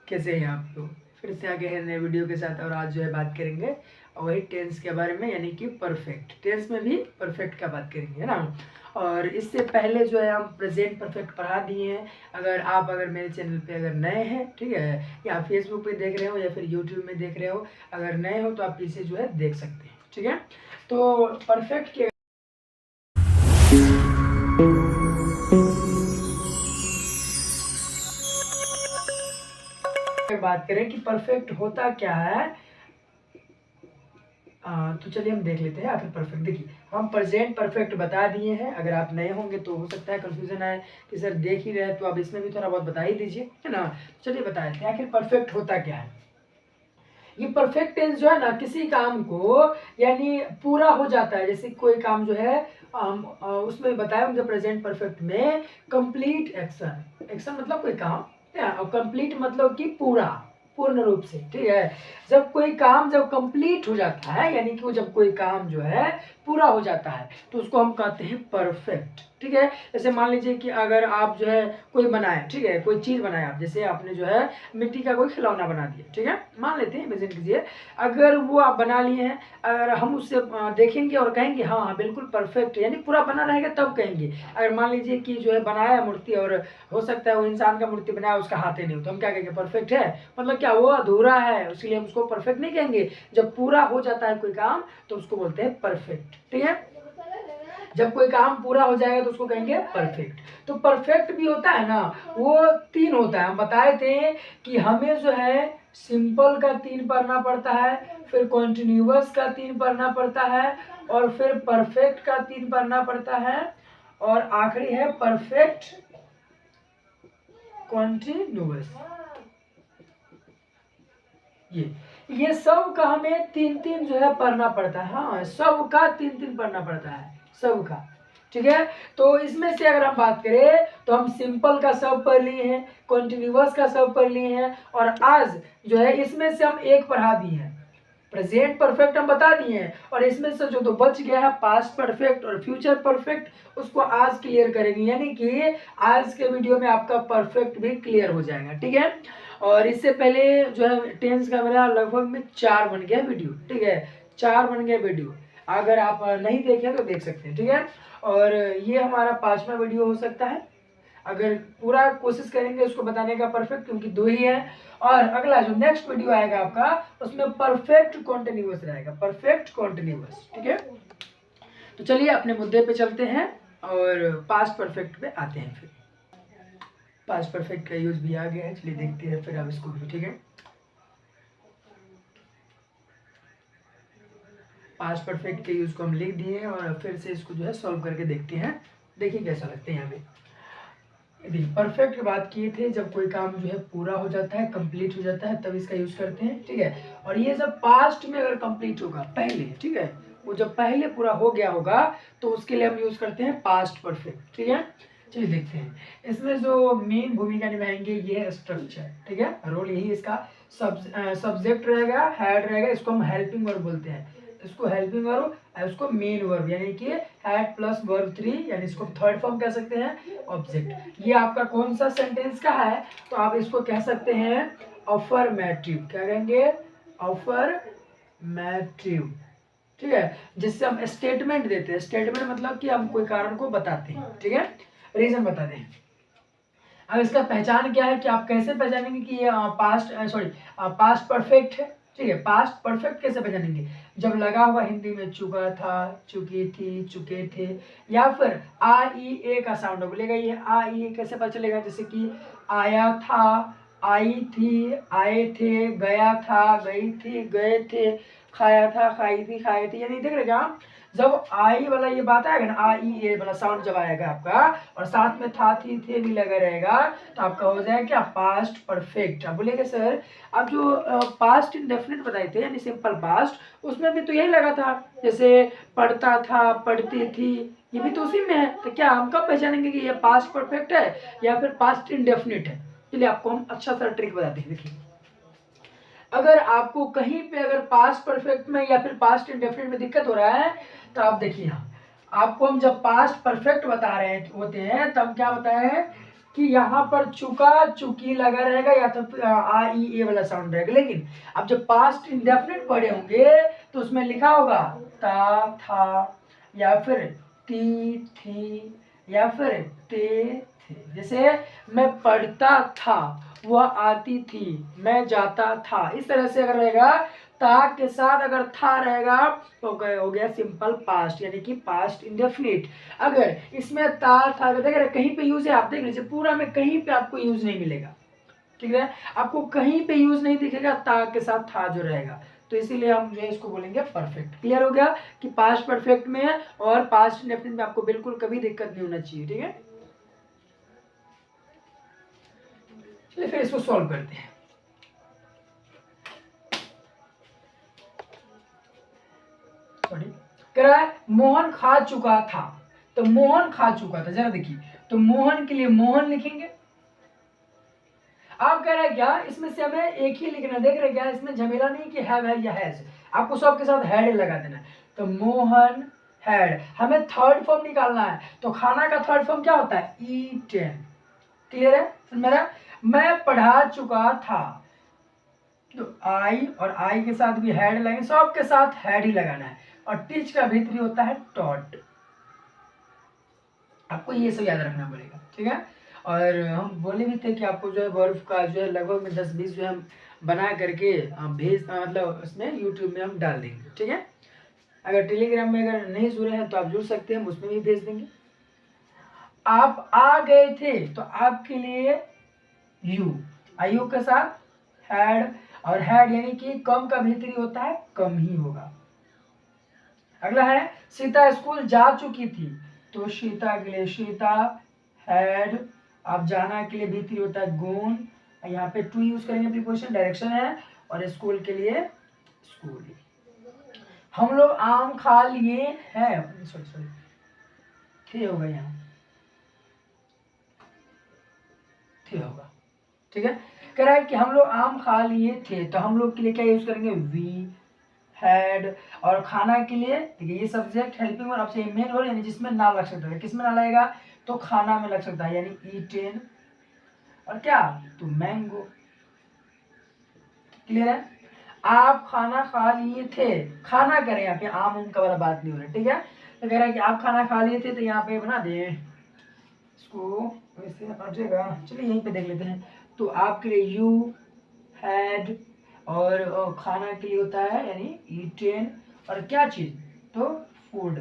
कैसे हैं आप लोग? फिर से आ गए हैं नए वीडियो के साथ और आज जो है बात करेंगे वही टेंस के बारे में, यानी कि परफेक्ट। टेंस में भी परफेक्ट का बात करेंगे, है ना। और इससे पहले जो है हम प्रेजेंट परफेक्ट पढ़ा दिए हैं। अगर मेरे चैनल पे अगर नए हैं, ठीक है, या फेसबुक पे देख रहे हो या फिर यूट्यूब में देख रहे हो, अगर नए हो तो आप इसे जो है देख सकते हैं, ठीक है। तो परफेक्ट के बात करें कि परफेक्ट होता क्या है, तो चलिए हम देख लेते हैं आखिर परफेक्ट। देखिए, हम प्रेजेंट परफेक्ट बता दिए हैं। अगर आप नए होंगे तो हो सकता है कंफ्यूजन आए कि सर देख ही रहे हैं, तो आप इसमें भी थोड़ा बहुत बता ही दीजिए, है ना। चलिए बता देते हैं आखिर परफेक्ट होता क्या है। ये परफेक्ट टेंस जो है ना, किसी काम को यानी पूरा हो जाता है। जैसे कोई काम जो है उसमें बताया उनके प्रेजेंट परफेक्ट में कंप्लीट एक्शन। एक्शन मतलब कोई काम, और कंप्लीट मतलब कि पूरा, पूर्ण रूप से, ठीक है। जब कोई काम जब कंप्लीट हो जाता है, यानी कि वो जब कोई काम जो है पूरा हो जाता है, तो उसको हम कहते हैं परफेक्ट, ठीक है। जैसे मान लीजिए कि अगर आप जो है कोई बनाए, ठीक है, कोई चीज़ बनाए आप, जैसे आपने जो है मिट्टी का कोई खिलौना बना दिया, ठीक है, मान लेते हैं, इमेजिन कीजिए। अगर वो आप बना लिए हैं, अगर हम उससे देखेंगे और कहेंगे हाँ हाँ बिल्कुल परफेक्ट, यानी पूरा बना रहेगा तब कहेंगे। अगर मान लीजिए कि जो है बनाया मूर्ति और हो सकता है वो इंसान का मूर्ति बनाया, उसका हाथ ही नहीं हो, तो हम क्या कहेंगे? परफेक्ट है। मतलब क्या, वो अधूरा है, इसलिए हम उसको परफेक्ट नहीं कहेंगे। जब पूरा हो जाता है कोई काम तो उसको बोलते हैं परफेक्ट, ठीक है। जब कोई काम पूरा हो जाएगा तो उसको कहेंगे परफेक्ट। तो परफेक्ट भी होता है ना, वो 3 होता है। हम बताए थे कि हमें जो है सिंपल का 3 पढ़ना पड़ता है, फिर कॉन्टिन्यूअस का 3 पढ़ना पड़ता है, और फिर परफेक्ट का 3 पढ़ना पड़ता है, और आखिरी है परफेक्ट कॉन्टिन्यूअस। ये सब का हमें 3-3 जो है पढ़ना पड़ता है। हाँ, सब का 3-3 पढ़ना पड़ता है, सब का, ठीक है। तो इसमें से अगर हम बात करें तो हम सिंपल का सब पढ़ लिए हैं, कॉन्टिन्यूअस का सब पढ़ लिए हैं, और आज जो है इसमें से हम एक पढ़ा दिए हैं। प्रेजेंट परफेक्ट हम बता दिए हैं, और इसमें से जो तो बच गया है पास्ट परफेक्ट और फ्यूचर परफेक्ट, उसको आज क्लियर करेंगे। यानी कि आज के वीडियो में आपका परफेक्ट भी क्लियर हो जाएगा, ठीक है। और इससे पहले जो है टेंस का मेरा लगभग में 4 बन गया वीडियो, ठीक है, 4 बन गया वीडियो। अगर आप नहीं देखे तो देख सकते हैं, ठीक है। और ये हमारा 5वां वीडियो हो सकता है, अगर पूरा कोशिश करेंगे उसको बताने का परफेक्ट, क्योंकि 2 ही है। और अगला जो नेक्स्ट वीडियो आएगा आपका, उसमें परफेक्ट कॉन्टिन्यूअस रहेगा, परफेक्ट कॉन्टिन्यूअस, ठीक है। तो चलिए अपने मुद्दे पे चलते हैं और पास्ट परफेक्ट पे आते हैं। फिर पास्ट परफेक्ट का यूज भी आ गया है, चलिए देखते हैं फिर आप इसको भी, ठीक है। पास्ट परफेक्ट के यूज को हम लिख दिए हैं और फिर से इसको जो है सॉल्व करके देखते हैं। देखिए कैसा लगता है यहाँ पे। परफेक्ट की बात किए थे, जब कोई काम जो है पूरा हो जाता है, कंप्लीट हो जाता है, तब इसका यूज करते हैं, ठीक है। और ये जब पास्ट में अगर कंप्लीट होगा पहले, ठीक है, वो जब पहले पूरा हो गया होगा तो उसके लिए हम यूज करते हैं पास्ट परफेक्ट, ठीक है। चलिए देखते हैं इसमें जो मेन भूमिका निभाएंगे ये है स्ट्रक्चर, ठीक है, रोल यही इसका। सब्जेक्ट रहेगा, हेड रहेगा, इसको हम हेल्पिंग वर्ब बोलते हैं, इसको हेल्पिंग वर्ब, उसको मेन वर्ब, यानी कि हेड प्लस वर्ब 3, यानी इसको थर्ड फॉर्म कह सकते हैं ऑब्जेक्ट। ये आपका कौन सा सेंटेंस का है, तो आप इसको कह सकते हैं अफर्मेटिव। क्या कहेंगे? अफर्मेटिव, ठीक है, जिससे हम स्टेटमेंट देते हैं। स्टेटमेंट मतलब कि हम कोई कारण को बताते हैं, ठीक है, रीजन बताते हैं। अब इसका पहचान क्या है कि आप कैसे पहचानेंगे कि ये पास्ट परफेक्ट है, ठीक है। पास्ट परफेक्ट कैसे पहचानेंगे? जब लगा हुआ हिंदी में चुका था, चुकी थी, चुके थे, या फिर आ ई ए का साउंड बोलेगा, ये आ ई ए कैसे पता चलेगा? जैसे कि आया था, आई थी, आए थे, गया था, गई थी, गए थे, खाया था, खाई थी, खाए थे, यानी देख रहे क्या, जब आई वाला ये बात आएगा ना, आ ई ए वाला साउंड जब आएगा आपका, और साथ में था, थी, थे भी लगा रहेगा, तो आपका हो जाएगा क्या? Past perfect. आप बोलेंगे सर आप जो पास्ट इंडेफिनिट बताए थे, यानी सिंपल पास्ट, उसमें भी तो यही लगा था, जैसे पढ़ता था, पढ़ती थी, ये भी तो उसी में है। तो क्या हम कब पहचानेंगे कि ये पास्ट परफेक्ट है या फिर पास्ट इंडेफिनिट है? चलिए आपको हम अच्छा सा ट्रिक बताते हैं। देखिए, अगर आपको कहीं पे अगर पास्ट परफेक्ट में या फिर पास्ट इंडेफिनिट में दिक्कत हो रहा है, तो आप देखिए यहाँ, आपको हम जब पास्ट परफेक्ट बता रहे होते हैं तब क्या बताए हैं कि यहाँ पर चुका चुकी लगा रहेगा या तो आ ई ए वाला साउंड रहेगा। लेकिन अब जब पास्ट इंडेफिनिट पढ़े होंगे तो उसमें लिखा होगा ता, था, या फिर ती, थी, या फिर ते, थे। जैसे मैं पढ़ता था, वह आती थी, मैं जाता था। इस तरह से अगर रहेगा ता के साथ अगर था रहेगा तो हो गया सिंपल पास्ट, यानी कि पास्ट इंडेफिनिट। अगर इसमें ता था देख रहे कहीं पे यूज है, आप देख लीजिए पूरा में कहीं पे आपको यूज नहीं मिलेगा, ठीक है, आपको कहीं पे यूज नहीं दिखेगा ता के साथ था जो रहेगा। तो इसीलिए हम जो है इसको बोलेंगे परफेक्ट। क्लियर हो गया कि पास्ट परफेक्ट में है और पास्ट इंडेफिनिट में आपको बिल्कुल कभी दिक्कत नहीं होना चाहिए, ठीक है। चलिए फिर इसको सॉल्व करते हैं। सॉरी, कह रहा है मोहन खा चुका था, तो मोहन खा चुका था, जरा देखिए, तो मोहन के लिए मोहन लिखेंगे। आप कह रहे हैं क्या इसमें से हमें एक ही लिखना, देख रहे क्या इसमें झमेला नहीं कि हैव है या हैज, आपको सब के साथ हैड लगा देना है। तो मोहन हैड, हमें थर्ड फॉर्म निकालना है, तो खाना का थर्ड फॉर्म क्या होता है ईटेन। क्लियर है मेरा, मैं पढ़ा चुका था, तो आई और आई के साथ भी हैड लगेंगे, सब के साथ हैड ही लगाना है। और टीच का भीतरी होता है टॉट, आपको ये सब याद रखना पड़ेगा, ठीक है। और हम बोले भी थे कि आपको जो है वर्ब का जो है लगभग में 10-20 जो है हम बना करके भेज मतलब उसमें यूट्यूब में हम डाल देंगे, ठीक है। अगर टेलीग्राम में अगर नहीं जुड़े हैं तो आप जुड़ सकते हैं, उसमें भी भेज देंगे। आप आ गए थे, तो आपके लिए यू, आयु के साथ हैड, और हैड यानी कि कम का भीतरी होता है कम ही होगा। अगला है सीता स्कूल जा चुकी थी, तो सीता के लिए सीता हैड, आप जाना के लिए भीतरी होता है गोन, यहाँ पे टू यूज करेंगे प्रीपोजिशन, डायरेक्शन है, और स्कूल के लिए स्कूल। हम लोग आम खा लिए हैं, सॉरी थे होगा, यहाँ थे होगा, ठीक है। कह रहा है कि हम लोग आम खा लिए थे, तो हम लोग के लिए क्या यूज करेंगे वी हैड, और खाना के लिए देखिए ये सब्जेक्ट हेल्पिंग वर्ब आपसे मेन वर्ब यानी जिसमें ना लग सकता है, किसमें ना लगेगा तो खाना में लग सकता है, यानी ईटेन, और क्या तो मैंगो। क्लियर है, आप खाना खा लिए थे, खाना करें यहाँ पे आम उम का वाला बात नहीं हो रहा, ठीक है। तो कह रहा है कि आप खाना खा लिए थे, तो यहाँ पे बना दे इसको वैसे हटेगा, चलिए यहीं पे देख लेते हैं। तो आपके लिए यू हैड, और खाना के लिए होता है यानी ईटेन, और क्या चीज तो फूड।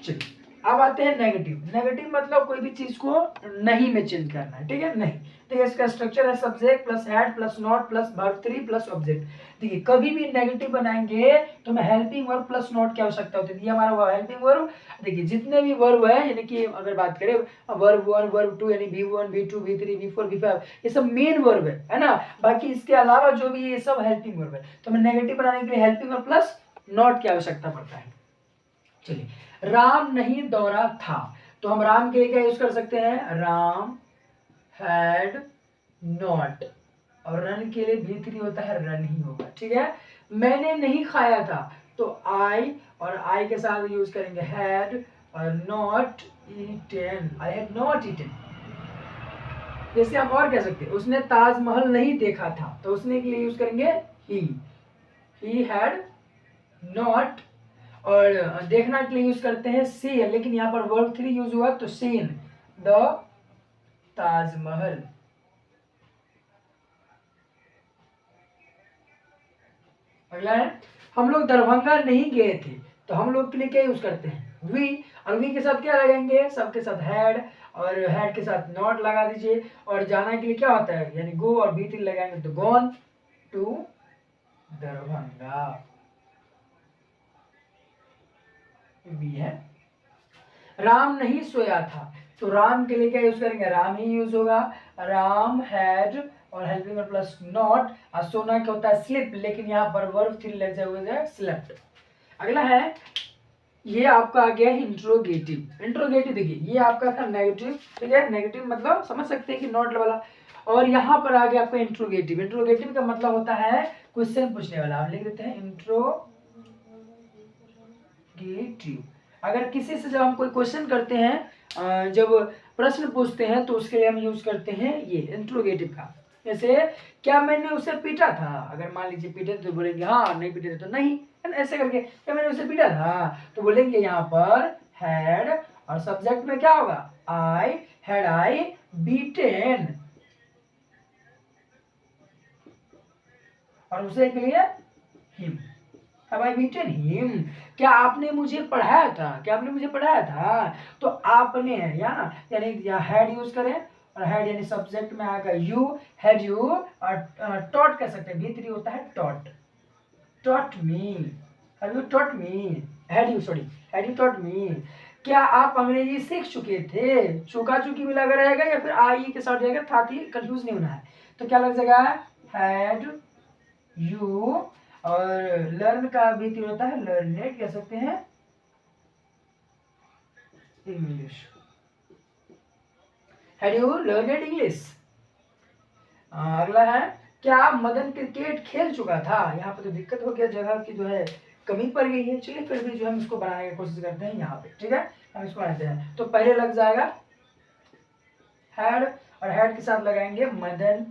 चलिए अब आते हैं नेगेटिव। नेगेटिव मतलब कोई भी चीज को नहीं में चेंज करना है, ठीक है, नहीं। तो इसका स्ट्रक्चर है subject plus had plus not plus verb 3 plus object. देखिए कभी भी नेगेटिव बनाएंगे तो मैं हेल्पिंग वर्ब प्लस नॉट की आवश्यकता होती है, ये हमारा वो हेल्पिंग वर्ब। देखिए जितने भी वर्ब है यानी कि अगर बात करें वर्ब 1 वर्ब 2 यानी V1 V2 V3 V4 V5 ये सब मेन वर्ब है ना, बाकी इसके अलावा जो भी ये सब हेल्पिंग वर्ब है। तो मैं नेगेटिव बनाने के लिए हेल्पिंग वर्ब प्लस नॉट की आवश्यकता पड़ता है। चलिए राम नहीं दौड़ा था, तो हम राम के लिए क्या यूज कर सकते हैं राम हैड नॉट, और रन के लिए भीतरी होता है रन ही होगा, ठीक है। मैंने नहीं खाया था, तो आई, और आई के साथ यूज करेंगे हैड, और not eaten, I had not eaten. जैसे आप और कह सकते हैं उसने ताजमहल नहीं देखा था, तो उसने के लिए यूज करेंगे ही हैड नॉट, और देखना के लिए यूज करते हैं सी, लेकिन यहाँ पर वर्ब 3 यूज हुआ तो सीन द ताजमहल। अगला है हम लोग दरभंगा नहीं गए थे, तो हम लोग के लिए क्या यूज करते हैं वी, और वी के साथ क्या लगाएंगे सबके साथ हैड, और हैड के साथ नॉट लगा दीजिए, और जाना के लिए क्या होता है यानी गो, और बी 3 लगाएंगे तो गॉन टू दरभंगा, भी है। राम नहीं सोया था, तो राम के लिए क्या यूज करेंगे राम ही यूज होगा, राम हैड, और हेल्पिंग वर्ब प्लस नॉट, और सोना क्या होता है स्लिप, लेकिन यहाँ पर वर्ब 3 लग जाए स्लेप्ट। अगला है ये आपका आ गया इंट्रोगेटिव। इंट्रोगेटिव देखिए ये आपका था नेगेटिव, ठीक है, नेगेटिव मतलब समझ सकते हैं कि नॉट वाला, और यहाँ पर आ गया आपका इंट्रोगेटिव। इंट्रोगेटिव का मतलब होता है क्वेश्चन पूछने वाला, आप लिख देते हैं इंट्रोगेटिव। अगर किसी से जब हम कोई क्वेश्चन करते हैं, जब प्रश्न पूछते हैं, तो उसके लिए हम यूज करते हैं ये इंट्रोगेटिव का। जैसे क्या मैंने उसे पीटा था, अगर मान लीजिए पीटे तो बोलेंगे हाँ, नहीं पीटे तो नहीं, है ना। ऐसे करके क्या मैंने उसे पीटा था, तो बोलेंगे यहाँ पर हैड, और सब्जेक्ट में क्या होगा, आई, हैड आई बीटेन, और उसे के लिए him, have I beaten him. क्या आपने मुझे पढ़ाया था, क्या आपने मुझे पढ़ाया था, तो आपने है या ना, यानी यहाँ हैड यूज करें, और हैड यानी सब्जेक्ट में आएगा यू, हैड यू, और टॉट कह सकते हैं, भीतरी होता है taught, taught me, have you taught me, had you, sorry, had you taught me. क्या आप अंग्रेजी सीख चुके थे, चुका चुकी भी लगा रहेगा या फिर आई के साथ रहेगा, साथ ही कंफ्यूज नहीं होना है, तो क्या लग जाएगा, हैड यू, और लर्न का भी तीन होता है, लर्नेड कह सकते हैं English, had you learned English. अगला है, क्या मदन क्रिकेट खेल चुका था, यहाँ पे तो दिक्कत हो गया, जगह की जो है कमी पड़ गई है, चलिए फिर भी जो हम इसको बनाने की कोशिश करते हैं यहाँ पे, ठीक है, हम इसको बनाते हैं। तो पहले लग जाएगा हैड, और हैड के साथ लगाएंगे मदन,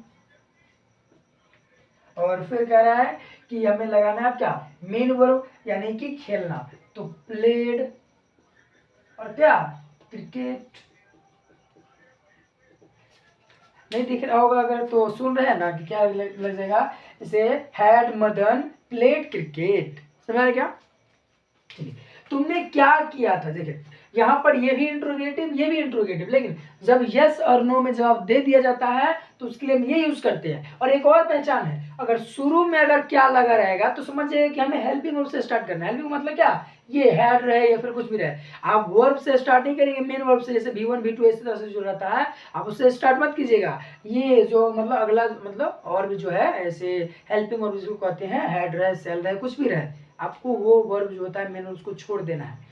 और फिर कह रहा है कि हमें लगाना है क्या, मेन वर्ब यानी कि खेलना, तो प्लेड, और क्या, क्रिकेट। नहीं दिख रहा होगा अगर तो सुन रहे हैं ना कि क्या लग जाएगा, जैसे हैड मदन प्लेड क्रिकेट, समझ आया क्या। चलिए, तुमने क्या किया था, देखिए यहाँ पर ये भी इंट्रोगेटिव, ये भी इंट्रोगेटिव, लेकिन जब यस और नो में जवाब दे दिया जाता है तो उसके लिए हम ये यूज करते हैं। और एक और पहचान है, अगर शुरू में अगर क्या लगा रहेगा तो समझ जाइए कि हमें हेल्पिंग वर्ब से स्टार्ट करना है। हेल्पिंग मतलब क्या, ये हैड रहे या फिर कुछ भी रहे, आप वर्ब से स्टार्ट नहीं करेंगे, मेन वर्ब से, जैसे V1 V2 इस तरह से जो रहता है आप उससे स्टार्ट मत कीजिएगा। ये जो मतलब अगला मतलब और भी जो है ऐसे हेल्पिंग वर्ब जिसको कहते हैं, हैड रहे, सेल रहे, कुछ भी रहे, आपको वो वर्ब जो होता है मेन उसको छोड़ देना है।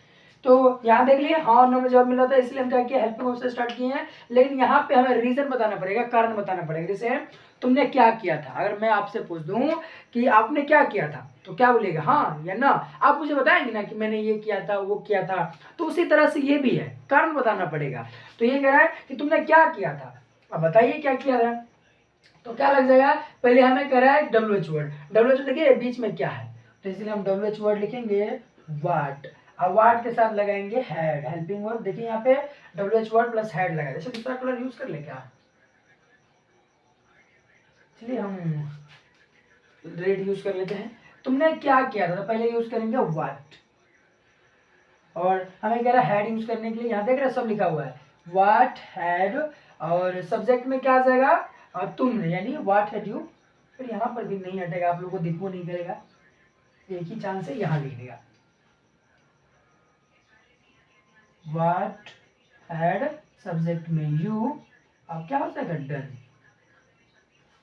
तो यहाँ देख लिए हाँ नो में जवाब मिला था, इसलिए हम क्या किया, हेल्पिंग वर्ब से स्टार्ट किए हैं। लेकिन यहाँ पे हमें रीजन बताना पड़ेगा, कारण बताना पड़ेगा। जैसे तुमने क्या किया था, अगर मैं आपसे पूछ दूं कि आपने क्या किया था, तो क्या बोलेगा, हाँ या ना, आप मुझे बताएंगे ना कि मैंने ये किया था, वो किया था। तो उसी तरह से ये भी है, कारण बताना पड़ेगा। तो ये कह रहा है कि तुमने क्या किया था, अब बताइए क्या किया था, तो क्या लग जाएगा, पहले हमें कह रहा है WH वर्ड, WH देखिए बीच में क्या है, तो इसलिए हम WH वर्ड लिखेंगे व्हाट, अब व्हाट के साथ लगाएंगे हैड, हेल्पिंग वर्ब। देखिए यहाँ पे WH वर्ड प्लस हैड लगाया, जैसे दूसरा कलर यूज कर ले क्या, चलिए हम रेड यूज कर लेते हैं। तुमने क्या किया था, तो पहले यूज करेंगे व्हाट, और हमें कह रहा है हैड यूज करने के लिए, यहाँ देख रहे सब लिखा हुआ है व्हाट हैड, और सब्जेक्ट में क्या आ जाएगा, तुमने, यानी व्हाट हैड यू। फिर यहाँ पर भी नहीं हटेगा, आप लोगों को दिखो नहीं करेगा, एक ही चांस है, यहाँ लिख देगा व्हाट हैड, सब्जेक्ट में यू, अब क्या हो जाएगा done,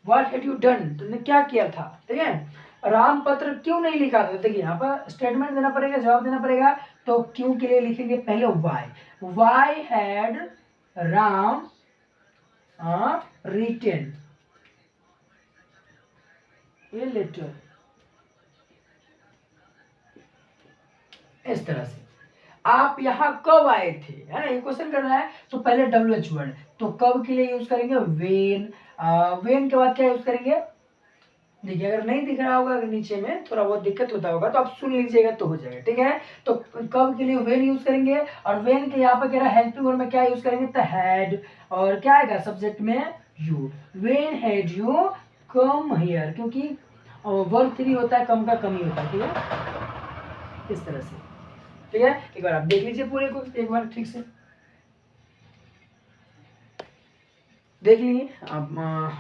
what had you done, तुमने क्या किया था, ठीक है। राम पत्र क्यों नहीं लिखा था, देखिए यहाँ पर स्टेटमेंट देना पड़ेगा, जवाब देना पड़ेगा, तो क्यों के लिए लिखेंगे पहले why, why had Ram written a letter, इस तरह से। आप यहाँ कब आए थे, है ना, ये क्वेश्चन करना है, तो पहले WH वर्ड, तो कब के लिए यूज करेंगे वेन, वेन के बाद क्या यूज करेंगे, देखिए अगर नहीं दिख रहा होगा, अगर नीचे में थोड़ा बहुत दिक्कत होता होगा तो आप सुन लीजिएगा तो हो जाएगा, ठीक है। तो कब के लिए वेन यूज करेंगे, और वेन के यहाँ पर कह रहा है हेल्पिंग वर्ब में क्या यूज करेंगे, तो हैड, और क्या आएगा सब्जेक्ट में you, when had you come here, क्योंकि वर्ब 3 होता है, कम का कम ही होता है, ठीक है, इस तरह से, ठीक है। एक बार आप देख लीजिए पूरे को एक बार ठीक से देख लिए, अब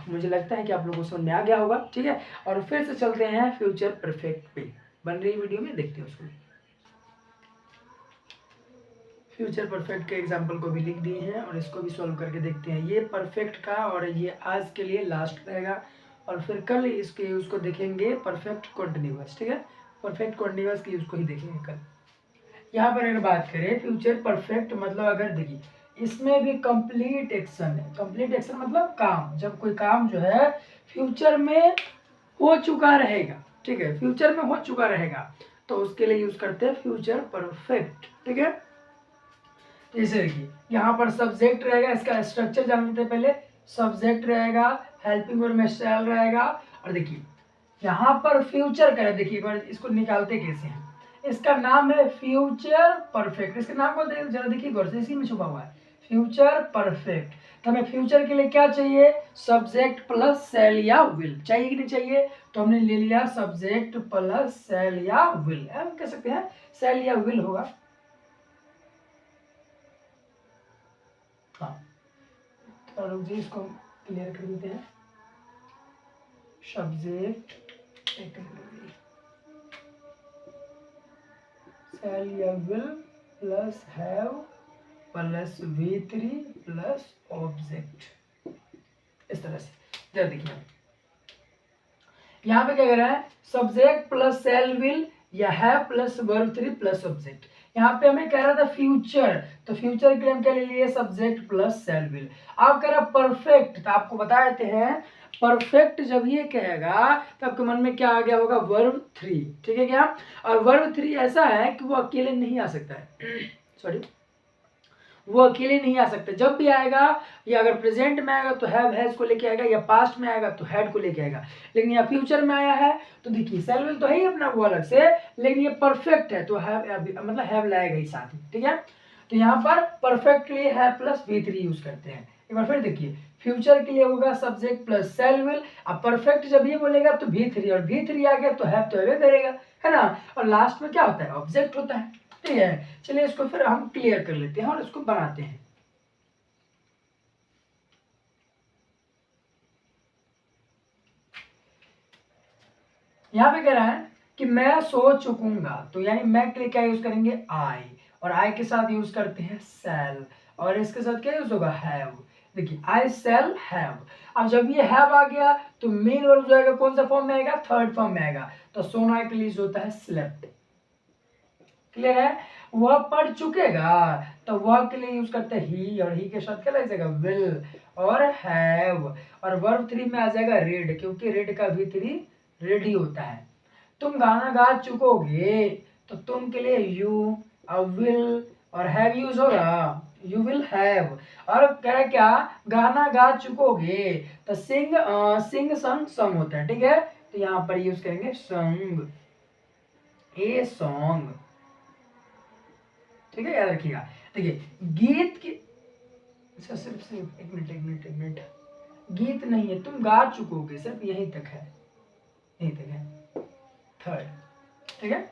मुझे लगता है कि आप लोगों को समझ में आ गया होगा, ठीक है। और फिर से चलते हैं फ्यूचर परफेक्ट पे, बन रही वीडियो में देखते हैं उसको। फ्यूचर परफेक्ट के एग्जाम्पल को भी लिख दिए हैं और इसको भी सॉल्व करके देखते हैं। ये परफेक्ट का और ये आज के लिए लास्ट रहेगा, और फिर कल इसके उसको देखेंगे परफेक्ट कॉन्टिन्यूअस, ठीक है। परफेक्ट कॉन्टिन्यूअस की उसको ही देखेंगे कल। यहाँ पर अगर बात करें फ्यूचर परफेक्ट मतलब, अगर देखिए इसमें भी कंप्लीट एक्शन है, कंप्लीट एक्शन मतलब काम, जब कोई काम जो है फ्यूचर में हो चुका रहेगा, ठीक है, फ्यूचर में हो चुका रहेगा, तो उसके लिए यूज करते हैं फ्यूचर परफेक्ट, ठीक है। जैसे देखिए यहाँ पर सब्जेक्ट रहेगा, इसका स्ट्रक्चर जान लेते हैं पहले। सब्जेक्ट रहेगा, हेल्पिंग वर्ब में शैल रहेगा, और देखिए यहाँ पर फ्यूचर का है। देखिए एक बार इसको निकालते कैसे हैं। इसका नाम है फ्यूचर परफेक्ट। इसका नाम को जरा देखिए गौर से, इसी में छुपा हुआ है फ्यूचर परफेक्ट। तो हमें फ्यूचर के लिए क्या चाहिए, सब्जेक्ट प्लस सेल या विल चाहिए कि नहीं चाहिए, तो हमने ले लिया सब्जेक्ट प्लस सेल या विल। हम कह सकते हैं सेल या विल होगा। हाँ तो रुक जी, इसको क्लियर कर देते हैं। सब्जेक्ट सेल या will plus have plus V3 plus object, इस तरह से। जरा देखिए यहाँ पे क्या कह रहा है, सब्जेक्ट प्लस सेल विल या have plus verb 3 plus object. यहाँ पे हमें कह रहा था फ्यूचर, तो फ्यूचर के लिए हम क्या ले लिए, सब्जेक्ट प्लस सेल विल। आप कह रहा परफेक्ट, तो आपको बता देते हैं परफेक्ट जब ये कहेगा तो आपके मन में क्या आ गया होगा, वर्ब 3, ठीक है क्या। और वर्ब 3 ऐसा है कि वो अकेले नहीं आ सकता है सॉरी, वो अकेले नहीं आ सकते। जब भी आएगा, या अगर प्रेजेंट में आएगा तो हैव हैज को लेके आएगा, या पास्ट में आएगा तो हैड को लेके आएगा। लेकिन यहाँ फ्यूचर में आया है तो देखिए सेल विल तो है ही अपना वो अलग से, लेकिन ये परफेक्ट है तो हैव मतलब हैव लाएगा ही साथ में, ठीक है। तो यहाँ पर परफेक्ट के लिए हैव प्लस V3 यूज करते हैं। एक बार फिर देखिए, फ्यूचर के लिए होगा सब्जेक्ट प्लस सेल विल। अब परफेक्ट जब ये बोलेगा तो V3, और V3 आ गया तो हैव तो हैव करेगा, है ना। और लास्ट में क्या होता है, ऑब्जेक्ट होता है, ठीक है। चलिए इसको फिर हम क्लियर कर लेते हैं और इसको बनाते हैं। यहाँ पे कह रहा है कि मैं सो चुकूंगा, तो यानी मैं के लिए क्या यूज करेंगे, आई, और आई के साथ यूज करते हैं सेल, और इसके साथ क्या यूज होगा, हैव। देखिए आई सेल हैव। अब जब ये हैव आ गया तो मेन वर्ब जो आएगा कौन सा फॉर्म में आएगा, थर्ड फॉर्म में आएगा। तो सोना के लिए होता है स्लेप्ट, क्लियर है। वह पढ़ चुकेगा, तो वह के लिए यूज करते हैं ही, और ही के साथ क्या लग जाएगा, विल और हैव। और वर्ब 3 में आ जाएगा रेड, क्योंकि रेड का V3 रेडी होता है। तुम गाना गा चुकोगे, तो तुम के लिए यू और विल और हैव यूज होगा, यू विल हैव। और कह रहा क्या, गाना गा चुकोगे, तो सिंग सिंग संग संग होता है, ठीक है। तो यहाँ पर यूज करेंगे संग, ए सॉन्ग, ठीक है, याद रखिएगा। देखिए गीत की, सिर्फ एक मिनट, गीत नहीं है, तुम गा चुकोगे, सिर्फ यहीं तक है, यहीं तक है, थर्ड, ठीक है।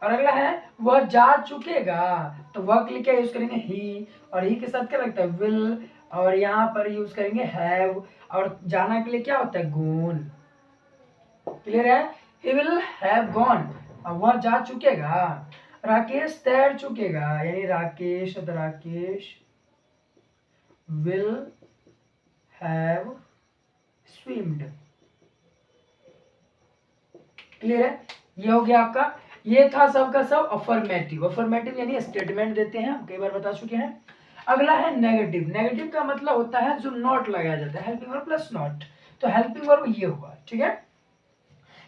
और अगला है वह जा चुकेगा, तो वह के लिए क्या यूज करेंगे, ही, और ही के साथ क्या लगता है, विल, और यहाँ पर यूज करेंगे हैव, और जाना के लिए क्या होता है, गोन, क्लियर है। ही विल हैव गॉन, अब वह जा चुकेगा। राकेश तैर चुकेगा, यानी राकेश विल हैव स्विम्ड, क्लियर है। ये हो गया आपका, ये था सबका सब अफर्मेटिव। अफर्मेटिव यानी स्टेटमेंट देते हैं, हम कई बार बता चुके हैं। अगला है नेगेटिव। नेगेटिव का मतलब होता है जो नॉट लगाया जाता है, हेल्पिंग वर्ब प्लस नॉट। तो हेल्पिंग वर्ब ये हुआ, ठीक है।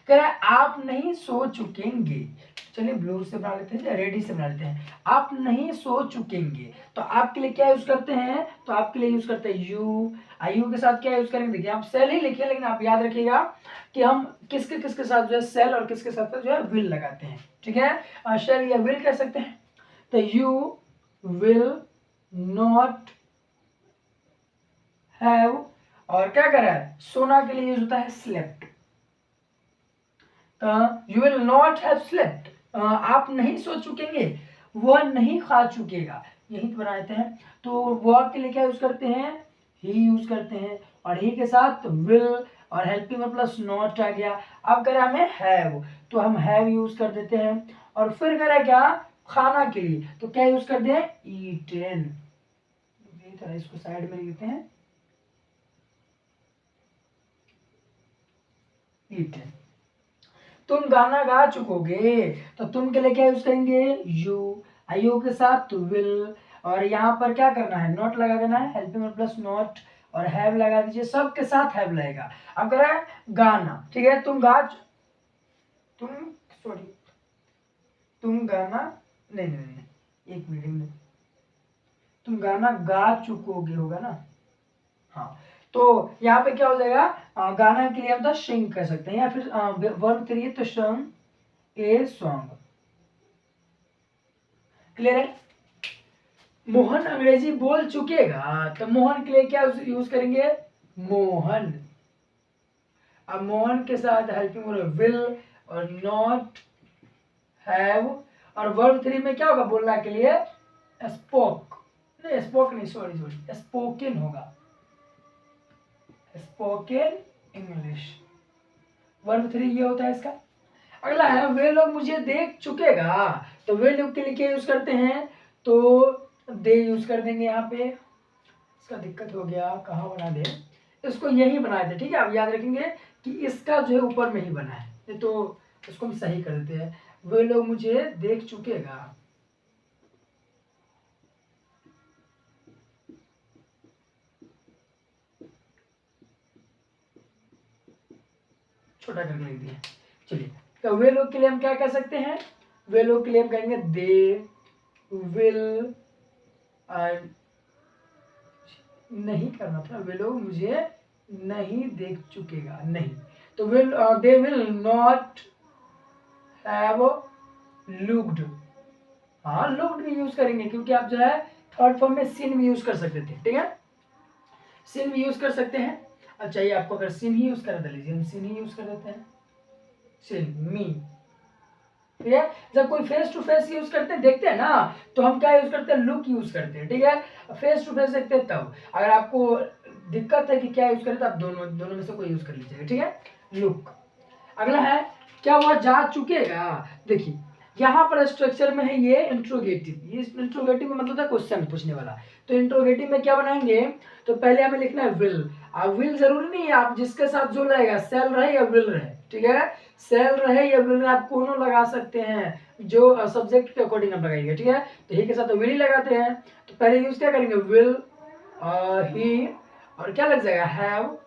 कह रहा है आप नहीं सो चुकेंगे, चलिए ब्लू से बना लेते हैं, रेडी से बना लेते हैं। आप नहीं सो चुकेंगे, तो आपके लिए क्या यूज करते हैं, तो आपके लिए यूज करते हैं यू। यू के साथ क्या यूज करेंगे, देखिए आप सेल ही लिखिए, लेकिन आप याद रखिएगा कि हम किसके किसके साथ जो है सेल, और किसके साथ जो है विल लगाते हैं, ठीक है। सेल या विल कह सकते हैं। तो यू विल नॉट हैव, और क्या कर रहा है, सोना के लिए यूज होता है slept. You will not have slept, आप नहीं सो चुकेंगे, वह नहीं खा चुकेगा, यही तो बनाते हैं। तो वह के लिए क्या यूज करते हैं, ही यूज करते हैं, और ही के साथ विल और हेल्पिंग वर्ब प्लस नॉट आ गया। अब कह रहा हमें हैव, तो हम हैव यूज कर देते हैं। और फिर कह रहा है क्या, खाना के लिए, तो क्या यूज कर दे, ईटेन। इसको साइड में लिखते हैं, ईटेन। तुम गाना गा चुकोगे, तो तुम के लिए क्या यूज करेंगे, यू, यू के साथ विल, और यहाँ पर क्या करना है, नॉट लगा देना है, हेल्पिंग वर्ब प्लस नॉट, और हैव लगा दीजिए, सब के साथ हैव लगेगा। अब कह रहा है गाना, ठीक है, तुम सॉरी तुम गाना, नहीं, एक मिनट, तुम गाना गा चुकोगे होगा ना। हाँ, तो यहाँ पे क्या हो जाएगा, गाना के लिए हम तो सिंग कर सकते हैं, या फिर वर्ब 3 तो संग ए सॉन्ग। क्लियर है। मोहन अंग्रेजी बोल चुकेगा, तो मोहन के लिए क्या यूज करेंगे, मोहन। अब मोहन के साथ हेल्पिंग वर्ब विल और नॉट, हैव, और वर्ब 3 में क्या होगा बोलना के लिए, स्पोक, नहीं स्पोक नहीं, सॉरी सॉरी, स्पोकन होगा, स्पोकन इंग्लिश। वर्ब 3 ये होता है इसका। अगला है वे लोग मुझे देख चुकेगा, तो वे लोग के लिए क्या यूज करते हैं, तो दे यूज कर देंगे यहाँ पे। इसका दिक्कत हो गया, कहाँ बना दे, इसको यही बनाए थे, ठीक है। आप याद रखेंगे कि इसका जो है ऊपर में ही बना है, नहीं तो इसको हम सही कर देते हैं, वे लोग मुझे देख चुकेगा। छोटा करके लिख दिया। चलिए, तो वे लोग के लिए हम क्या कह सकते हैं, वे लोग के लिए हम कहेंगे दे विल, नहीं करना था, वे लोग मुझे नहीं देख चुकेगा, नहीं, तो will, they will not have looked. हाँ, लुक्ड भी यूज करेंगे, क्योंकि आप जो है थर्ड फॉर्म में सीन भी यूज कर सकते थे, ठीक है, सीन भी यूज कर सकते हैं। अच्छा, ये आपको अगर सीन ही यूज कर लीजिए, हम सीन ही यूज कर देते हैं, सीन मी, ठीक है। जब कोई फेस टू फेस यूज करते हैं, देखते हैं ना, तो हम क्या यूज करते हैं, लुक यूज करते हैं, ठीक है। फेस टू फेस देखते हैं तब, अगर आपको दिक्कत है कि क्या यूज करें, तो आप दोनों दोनों में से कोई यूज कर लीजिएगा, ठीक है, लुक। अगला है क्या वह जा चुकेगा। देखिए, यहाँ पर स्ट्रक्चर में है ये इंट्रोगेटिव, ये इंट्रोगेटिव का मतलब था क्वेश्चन पूछने वाला, तो इंट्रोगेटिव में क्या बनाएंगे, तो पहले हमें लिखना है विल। अब विल जरूरी नहीं है आप जिसके साथ जो रहेगा, सेल रहे या विल रहे, ठीक है, सेल रहे या विल रहे आप दोनों लगा सकते हैं, जो सब्जेक्ट के अकॉर्डिंग आप लगाइएगा, ठीक है। तो ही के साथ तो विल ही लगाते हैं, तो पहले यूज क्या करेंगे, विल, ही, और क्या लग जाएगा, हैव,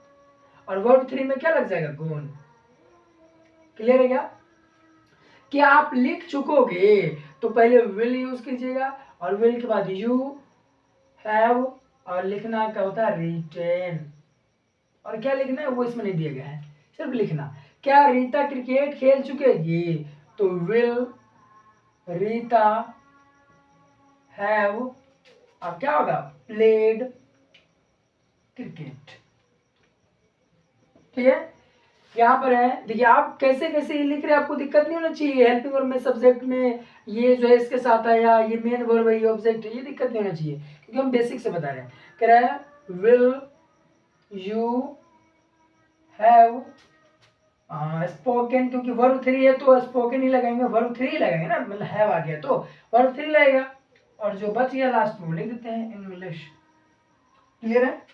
और वर्ब 3 में क्या लग जाएगा, गोन। क्लियर है क्या आप लिख चुकोगे, तो पहले विल यूज कीजिएगा, और विल के बाद यू, हैव, और लिखना क्या होता है, रिटेन, और क्या लिखना है वो इसमें नहीं दिया गया है, सिर्फ लिखना। क्या रीता क्रिकेट खेल चुकेगी, तो विल रीता हैव, अब क्या होगा, प्लेड क्रिकेट, ठीक है। यहाँ पर है, देखिए आप कैसे कैसे ये लिख रहे हैं, आपको दिक्कत नहीं होना चाहिए, हेल्पिंग वर्ब में सब्जेक्ट में ये जो है इसके साथ आया, ये मेन वर्ब है, ये ऑब्जेक्ट है, ये दिक्कत नहीं होना चाहिए, क्योंकि हम बेसिक से बता रहे हैं। कह रहा है विल यू हैव स्पोकन, क्योंकि वर्ब 3 है तो स्पोकन ही लगाएंगे, वर्ब 3 ही लगाएंगे ना, मतलब हैव आ गया तो वर्ब 3 लगेगा, और जो बच गया लास्ट में वो लिख देते हैं इंग्लिश। क्लियर है।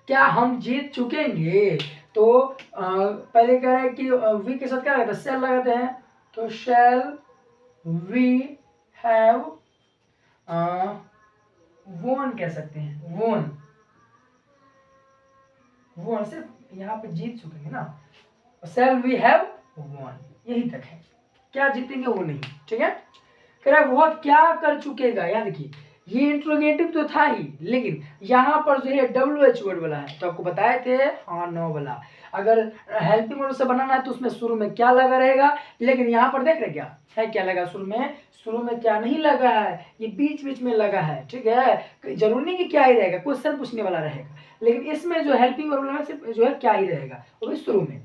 क्या हम जीत चुकेंगे, तो पहले कह रहा है कि वी के साथ क्या लगाते हैं, शेल लगाते हैं, तो शेल वी हैव वोन कह सकते हैं, वोन, वोन सिर्फ यहाँ पे जीत चुकेंगे ना, शेल वी हैव वोन, यही तक है, क्या जीतेंगे वो नहीं, ठीक है। कह रहा है वह क्या कर चुकेगा, याद देखिए ये इंट्रोगेटिव तो था ही, लेकिन यहाँ पर जो है WH वर्ड वाला है, तो आपको बताए थे हाँ नो वाला, अगर हेल्पिंग वर्ड से बनाना है तो उसमें शुरू में क्या लगा रहेगा, लेकिन यहाँ पर देख रहे क्या है, क्या लगा शुरू में क्या नहीं लगा है, ये बीच बीच में लगा है, ठीक है। जरूरी नहीं कि क्या ही रहेगा, क्वेश्चन पूछने वाला रहेगा, लेकिन इसमें जो हेल्पिंग वर्ड वाला सिर्फ जो है क्या ही रहेगा, वो भी शुरू में।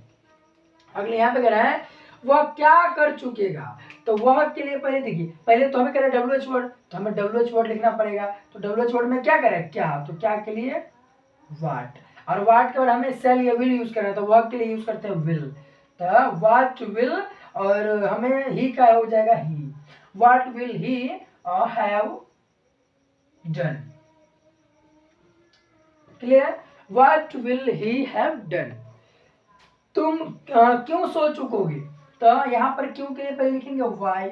अगले यहाँ पे कह रहा है वह क्या कर चुकेगा, तो वह के लिए पहले देखिए, पहले तो हमें कह रहा है WH वर्ड, तो हमें WH वर्ड लिखना पड़ेगा, तो WH वर्ड में क्या करें, क्या, तो क्या के लिए वाट, और वाट के बाद हमें सेल या विल यूज करना है, तो वह के लिए यूज करते हैं विल, तो वाट विल, और हमें ही का हो जाएगा ही, what will he have done. Clear, what will he have done. तुम क्यों सो चुकोगे, तो यहाँ पर क्यों के लिए पहले लिखेंगे वाई,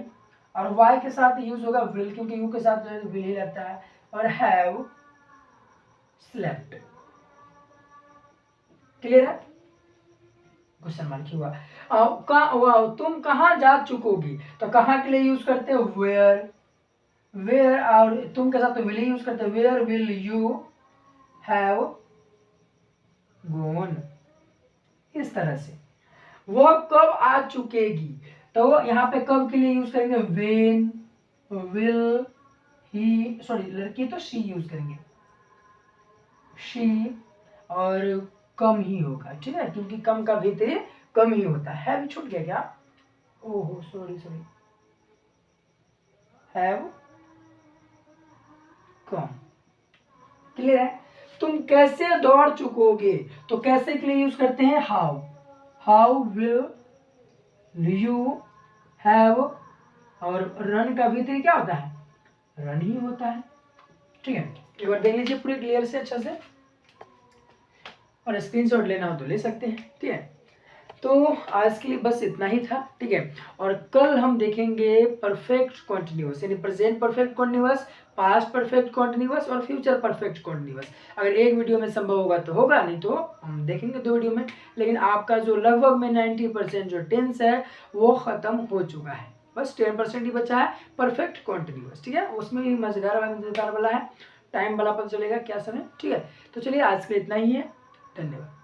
और वाई के साथ यूज होगा विल, क्योंकि यू के साथ विल ही लगता है, और हैव स्लेप्ट। क्लियर है, क्वेश्चन मार्क हुआ। तुम कहाँ जा चुकोगी, तो कहाँ के लिए यूज करते हैं वेयर, वेयर, और तुम के साथ तो विल ही यूज करते हैं, where will you have gone, इस तरह से। वह कब आ चुकेगी, तो यहाँ पे कब के लिए यूज करेंगे व्हेन, विल ही, सॉरी लड़की तो शी यूज करेंगे, शी, और कम ही होगा, ठीक है, क्योंकि कम का भीतर कम ही होता है। भी छूट गया क्या, ओहो sorry sorry, have come, clear है। तुम कैसे दौड़ चुकोगे, तो कैसे के लिए यूज करते हैं how, how will you have, और रन का भीतर क्या होता है, रन ही होता है, ठीक है। एक बार देख लीजिए पूरी क्लियर से अच्छे से, और स्क्रीनशॉट लेना हो तो ले सकते हैं, ठीक है। तो आज के लिए बस इतना ही था, ठीक है। और कल हम देखेंगे परफेक्ट कॉन्टिन्यूअस, यानी present perfect continuous, past perfect continuous और फ्यूचर परफेक्ट कॉन्टिन्यूअस। अगर एक वीडियो में संभव होगा तो होगा, नहीं तो हम देखेंगे 2 वीडियो में। लेकिन आपका जो लगभग में 90% जो टेंस है वो खत्म हो चुका है, बस 10% ही बचा है परफेक्ट कॉन्टिन्यूअस, ठीक है। उसमें भी मजेदार वाला है, टाइम वाला पता चलेगा क्या समय, ठीक है। तो चलिए आज के लिए इतना ही है, धन्यवाद।